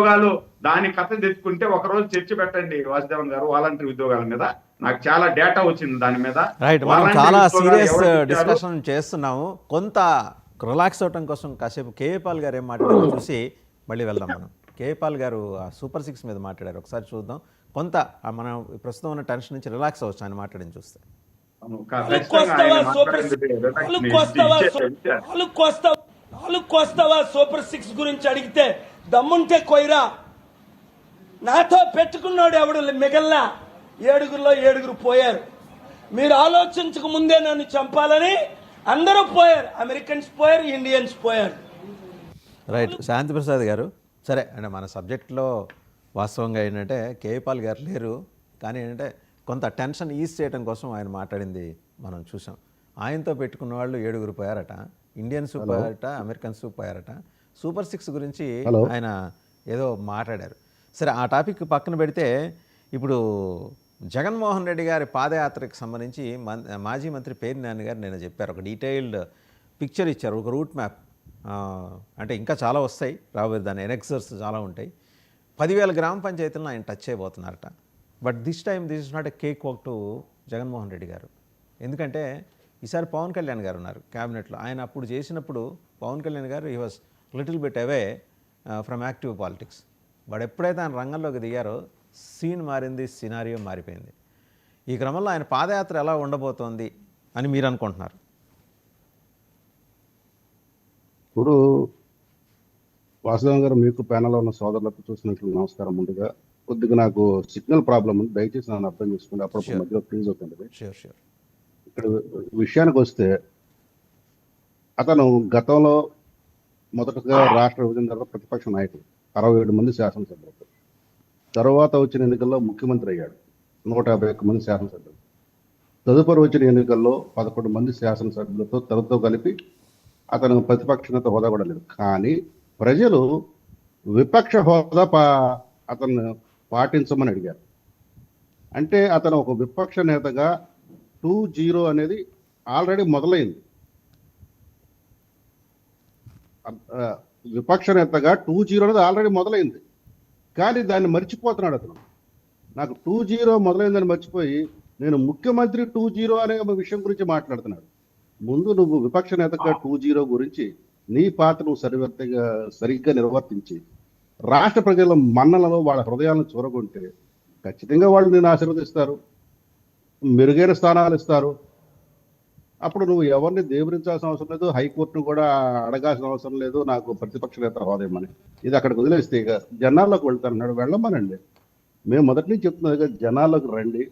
ఉద్యోగాలు దాని కథ తెచ్చుకుంటే ఒకరోజు చర్చ పెట్టండి వాసుదేవన్ గారు, వాలంటరీ ఉద్యోగాల మీద. నాకు చాలా డేటా వచ్చింది దాని మీద. రైట్, మనం చాలా సీరియస్ డిస్కషన్ చేస్తున్నాము. కొంత రిలాక్స్ అవటం కోసం కాసేపు కేఏ పాల్ గారు ఏం మాట్లాడారో చూసి మళ్ళీ వెళ్దాం మనం. కేఏ పాల్ గారు సూపర్ 6 మీద మాట్లాడారు, ఒకసారి చూద్దాం. కొంత మనం ప్రస్తుతం ఉన్న టెన్షన్ నుంచి రిలాక్స్ అవ్వచ్చు ఆయన మాట్లాడింది చూస్తే. సూపర్ 6 గురించి అడిగితే దమ్ముంటే కొయిరా, నాతో పెట్టుకున్నాడు ఎవడు మిగల్లా, 7గురు పోయారు. మీరు ఆలోచించక ముందే నన్ను చంపాలని అందరూ పోయారు. అమెరికన్స్ పోయారు, ఇండియన్స్ పోయారు. రైట్, శాంతి ప్రసాద్ గారు, సరే అంటే మన సబ్జెక్ట్లో వాస్తవంగా ఏంటంటే కేఏ పాల్ గారు లేరు, కానీ ఏంటంటే కొంత టెన్షన్ ఈజ్ చేయడం కోసం ఆయన మాట్లాడింది మనం చూసాం. ఆయనతో పెట్టుకున్న వాళ్ళు 7గురు పోయారట, ఇండియన్స్ పోయారట, అమెరికన్స్ పోయారట. సూపర్ 6 గురించి ఆయన ఏదో మాట్లాడారు. సరే, ఆ టాపిక్ పక్కన పెడితే ఇప్పుడు జగన్మోహన్ రెడ్డి గారి పాదయాత్రకు సంబంధించి మాజీ మంత్రి పేర్ని నాని గారు నేను చెప్పారు, ఒక డీటెయిల్డ్ పిక్చర్ ఇచ్చారు, ఒక రూట్ మ్యాప్. అంటే ఇంకా చాలా వస్తాయి రాబోయే, దాని ఎనెక్సర్స్ చాలా ఉంటాయి. 10,000 గ్రామ పంచాయతీలను ఆయన టచ్ చేయబోతున్నారట. But this is not a cake walk to Jaganmohan Reddy garu. ఎందుకంటే ఈసారి పవన్ కళ్యాణ్ గారు ఉన్నారు క్యాబినెట్లో. ఆయన అప్పుడు చేసినప్పుడు పవన్ కళ్యాణ్ గారు he was little bit away from active politics. But ఎప్పుడైతే ఆయన రంగంలోకి దిగారో సీన్ మారింది, సినారియో మారిపోయింది. ఈ క్రమంలో ఆయన పాదయాత్ర ఎలా ఉండబోతోంది అని మీరు అనుకుంటున్నారు? ఇప్పుడు వాసుదేవన్ గారు, మీకు ప్యానల్లో ఉన్న సోదరులకు చూసినట్లు నమస్కారం. ముందుగా కొద్దిగా నాకు సిగ్నల్ ప్రాబ్లం ఉంది, దయచేసి నన్ను అర్థం చేసుకోండి. అప్పుడు మధ్యలో ప్లీజ్ అవుతుంది. ఇక్కడ విషయానికి వస్తే, అతను గతంలో మొదటగా రాష్ట్ర విభజన తర్వాత ప్రతిపక్ష నాయకుడు, 67 మంది శాసనసభ్యులు. తర్వాత వచ్చిన ఎన్నికల్లో ముఖ్యమంత్రి అయ్యాడు, 151 మంది శాసనసభ్యులు. తదుపరి వచ్చిన ఎన్నికల్లో 11 మంది శాసనసభ్యులతో తనతో కలిపి అతను ప్రతిపక్ష నేత హోదా కూడా లేదు. కానీ ప్రజలు విపక్ష హోదా అతను పాటించమని అడిగారు. అంటే అతను ఒక విపక్ష నేతగా 2-0 అనేది ఆల్రెడీ మొదలైంది. విపక్ష నేతగా 2-0 అనేది ఆల్రెడీ మొదలైంది, కానీ దాన్ని మర్చిపోతున్నాడు అతను. నాకు 2-0 మొదలైందని మర్చిపోయి నేను ముఖ్యమంత్రి 2-0 అనే విషయం గురించి మాట్లాడుతున్నాడు. ముందు నువ్వు విపక్ష నేతగా 2-0 గురించి నీ పాత్ర నువ్వు సరిగ్గా నిర్వర్తించి రాష్ట్ర ప్రజల మన్నలను, వాళ్ళ హృదయాలను చూరగొంటే ఖచ్చితంగా వాళ్ళు నేను ఆశీర్వదిస్తారు, మెరుగైన స్థానాలు ఇస్తారు. అప్పుడు నువ్వు ఎవరిని దేవరించాల్సిన అవసరం లేదు, హైకోర్టును కూడా అడగాల్సిన అవసరం లేదు నాకు ప్రతిపక్ష నేత హోదేమని. ఇది అక్కడికి వదిలేస్తే ఇక జనాల్లోకి వెళ్తానన్నాడు. వెళ్ళమనండి. మేము మొదటి నుంచి చెప్తున్నది జనాల్లోకి రండి,